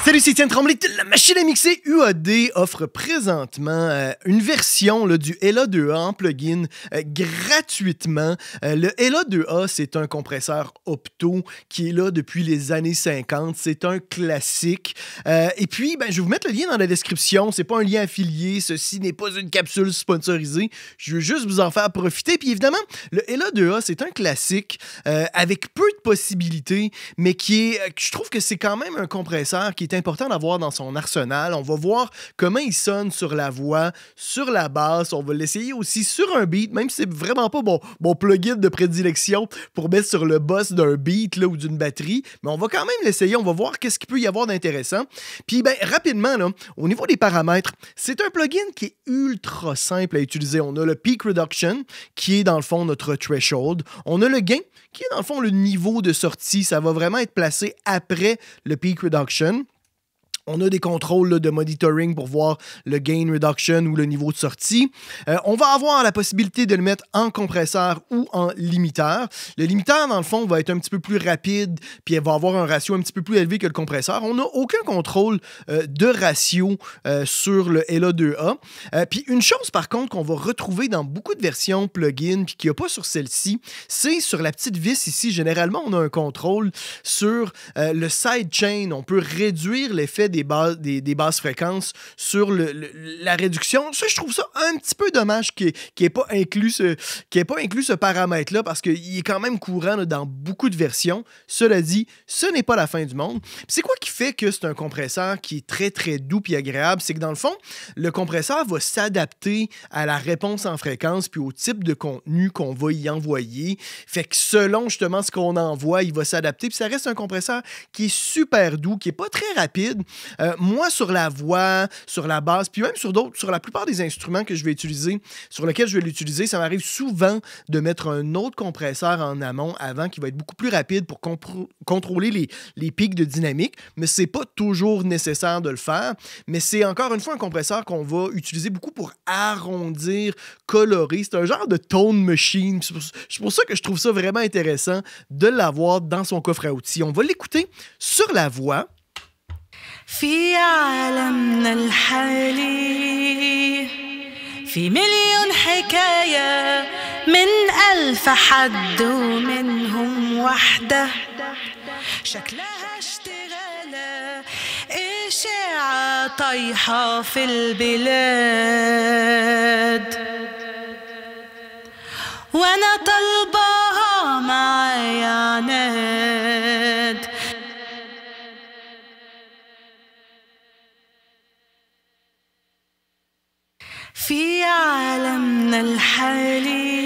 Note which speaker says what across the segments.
Speaker 1: Salut, c'est Étienne Tremblay de la machine à mixer. UAD offre présentement une version là, du LA2A en plugin gratuitement. Le LA2A, c'est un compresseur opto qui est là depuis les années 50. C'est un classique. Et puis, je vais vous mettre le lien dans la description. C'est pas un lien affilié. Ceci n'est pas une capsule sponsorisée. Je veux juste vous en faire profiter. Puis évidemment, le LA2A, c'est un classique avec peu de possibilités, mais je trouve que c'est quand même un compresseur qui est important d'avoir dans son arsenal. On va voir comment il sonne sur la voix, sur la basse. On va l'essayer aussi sur un beat, même si c'est vraiment pas mon plugin de prédilection pour mettre sur le boss d'un beat là, ou d'une batterie. Mais on va quand même l'essayer. On va voir qu'est-ce qu'il peut y avoir d'intéressant. Puis, rapidement, là, au niveau des paramètres, c'est un plugin qui est ultra simple à utiliser. On a le Peak Reduction, qui est dans le fond notre threshold. On a le gain, qui est dans le fond le niveau de sortie. Ça va vraiment être placé après le Peak Reduction. On a des contrôles là, de monitoring pour voir le gain reduction ou le niveau de sortie. On va avoir la possibilité de le mettre en compresseur ou en limiteur. Le limiteur, dans le fond, va être un petit peu plus rapide, puis il va avoir un ratio un petit peu plus élevé que le compresseur. On n'a aucun contrôle de ratio sur le LA2A. Puis une chose, par contre, qu'on va retrouver dans beaucoup de versions plugin, puis qu'il n'y a pas sur celle-ci, c'est sur la petite vis ici. Généralement, on a un contrôle sur le sidechain. On peut réduire l'effet des basses fréquences sur la réduction. Ça, je trouve ça un petit peu dommage qu'il n'ait pas inclus ce paramètre-là parce qu'il est quand même courant là, dans beaucoup de versions. Cela dit, ce n'est pas la fin du monde. C'est quoi qui fait que c'est un compresseur qui est très, très doux et agréable? C'est que dans le fond, le compresseur va s'adapter à la réponse en fréquence puis au type de contenu qu'on va y envoyer. Fait que selon justement ce qu'on envoie, il va s'adapter. Puis ça reste un compresseur qui est super doux, qui n'est pas très rapide. Moi, sur la voix, sur la basse, puis même sur la plupart des instruments que je vais utiliser, sur lesquels je vais l'utiliser, ça m'arrive souvent de mettre un autre compresseur en amont avant qui va être beaucoup plus rapide pour contrôler les pics de dynamique, mais c'est pas toujours nécessaire de le faire. Mais c'est encore une fois un compresseur qu'on va utiliser beaucoup pour arrondir, colorer. C'est un genre de tone machine. C'est pour ça que je trouve ça vraiment intéressant de l'avoir dans son coffre à outils. On va l'écouter sur la voix.
Speaker 2: في عالمنا الحالي في مليون حكاية من ألف حد ومنهم وحدة شكلها اشتغالة إشاعة طايحة في البلاد وأنا طلبها معايا عناد في عالمنا الحالي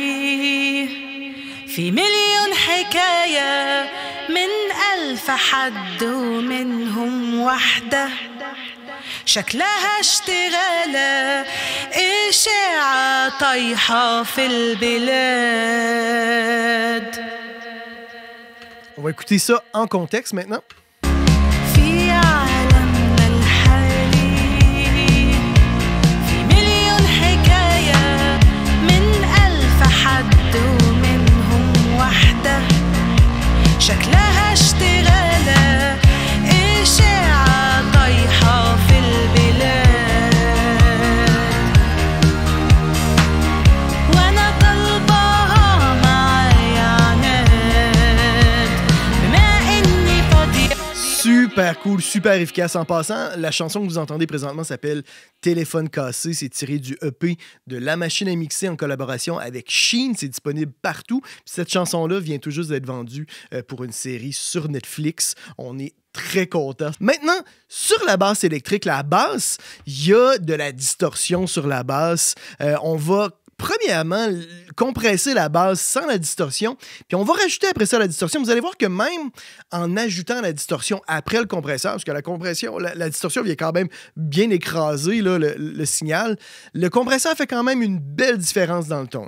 Speaker 2: في مليون حكاية من ألف حد ومنهم وحدة شكلها اشتغالة إشاعة طايحة في البلاد.
Speaker 1: On va écouter ça en contexte maintenant.
Speaker 2: شكلها اشتغالة إشاعة طايحة في البلاد وأنا طلبها معايا عناد بما إني فاضية.
Speaker 1: Super cool, super efficace. En passant, la chanson que vous entendez présentement s'appelle Téléphone cassé. C'est tiré du EP de La Machine à mixer en collaboration avec Sheen. C'est disponible partout. Puis cette chanson-là vient tout juste d'être vendue pour une série sur Netflix. On est très content. Maintenant, sur la basse électrique, la basse, il y a de la distorsion sur la basse. On va premièrement, compresser la base sans la distorsion, puis on va rajouter après ça la distorsion. Vous allez voir que même en ajoutant la distorsion après le compresseur, parce que la compression, la distorsion vient quand même bien écraser là, le signal, le compresseur fait quand même une belle différence dans le ton.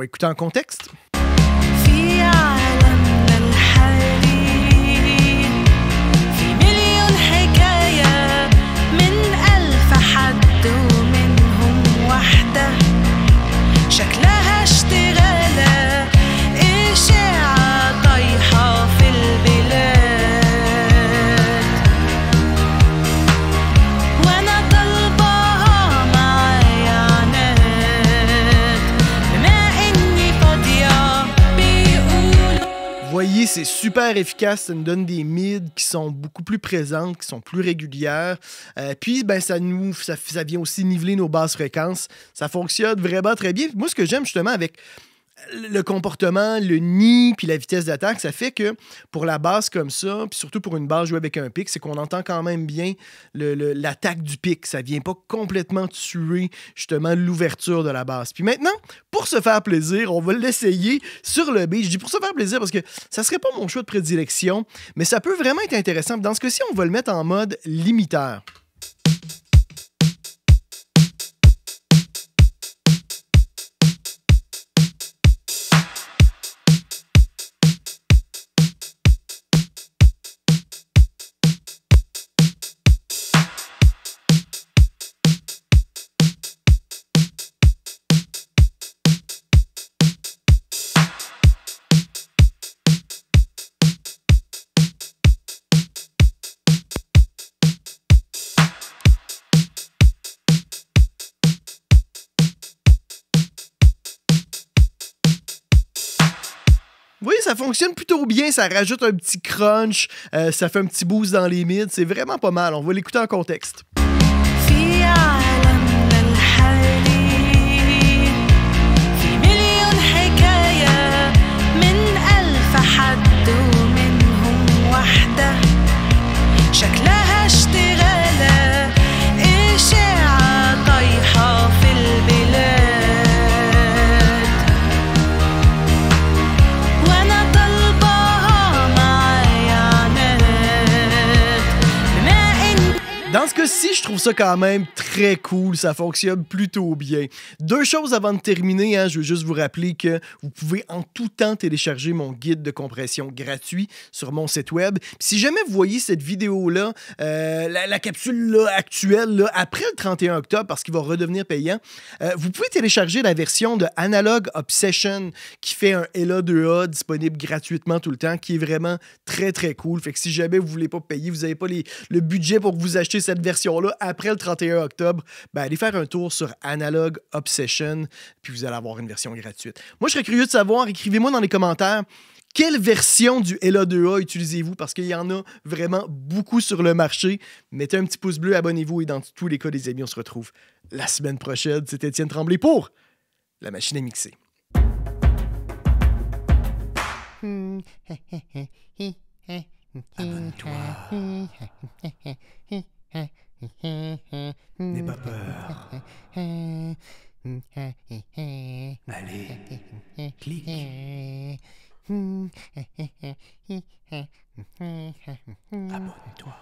Speaker 1: va écouter en contexte.
Speaker 2: في عالمنا الحالي في مليون حكاية من ألف حد ومنهم واحدة شكلها اشتغالة إشاعة طايحة في البلاد وأنا طالباها معايا عناد بما إني فاضية بيقولوا.
Speaker 1: Voyez, c'est super efficace. Ça nous donne des mids qui sont beaucoup plus présentes, qui sont plus régulières. Puis, ben, ça vient aussi niveler nos basses fréquences. Ça fonctionne vraiment très bien. Moi, ce que j'aime justement avec le comportement, le nid, puis la vitesse d'attaque, ça fait que pour la basse comme ça, puis surtout pour une basse jouée avec un pic, c'est qu'on entend quand même bien l'attaque du pic. Ça vient pas complètement tuer justement l'ouverture de la basse. Puis maintenant, pour se faire plaisir, on va l'essayer sur le beat. Je dis pour se faire plaisir parce que ça serait pas mon choix de prédilection, mais ça peut vraiment être intéressant. Dans ce cas-ci, on va le mettre en mode limiteur. Oui, ça fonctionne plutôt bien. Ça rajoute un petit crunch. Ça fait un petit boost dans les mids. C'est vraiment pas mal. On va l'écouter en contexte.
Speaker 2: في عالمنا الحالي في مليون حكاية من ألف حد ومنهم واحدة شكلها اشتغالة إشاعة طايحة في البلاد وأنا طالباها معايا عناد بما إن.
Speaker 1: Dans ce cas-ci, je trouve ça quand même très cool. Ça fonctionne plutôt bien. Deux choses avant de terminer. Je veux juste vous rappeler que vous pouvez en tout temps télécharger mon guide de compression gratuit sur mon site web. Puis si jamais vous voyez cette vidéo-là, la capsule là, actuelle, là, après le 31 octobre, parce qu'il va redevenir payant, vous pouvez télécharger la version de Analog Obsession qui fait un LA2A disponible gratuitement tout le temps, qui est vraiment très, très cool. Fait que si jamais vous ne voulez pas payer, vous n'avez pas le budget pour vous acheter cette version-là après le 31 octobre, ben allez faire un tour sur Analog Obsession, puis vous allez avoir une version gratuite. Moi, je serais curieux de savoir, écrivez-moi dans les commentaires, quelle version du LA2A utilisez-vous? Parce qu'il y en a vraiment beaucoup sur le marché. Mettez un petit pouce bleu, abonnez-vous, et dans tous les cas, les amis, on se retrouve la semaine prochaine. C'est Étienne Tremblay pour La Machine à mixer. Abonne-toi. N'aie pas peur. Allez, clique. Abonne-toi.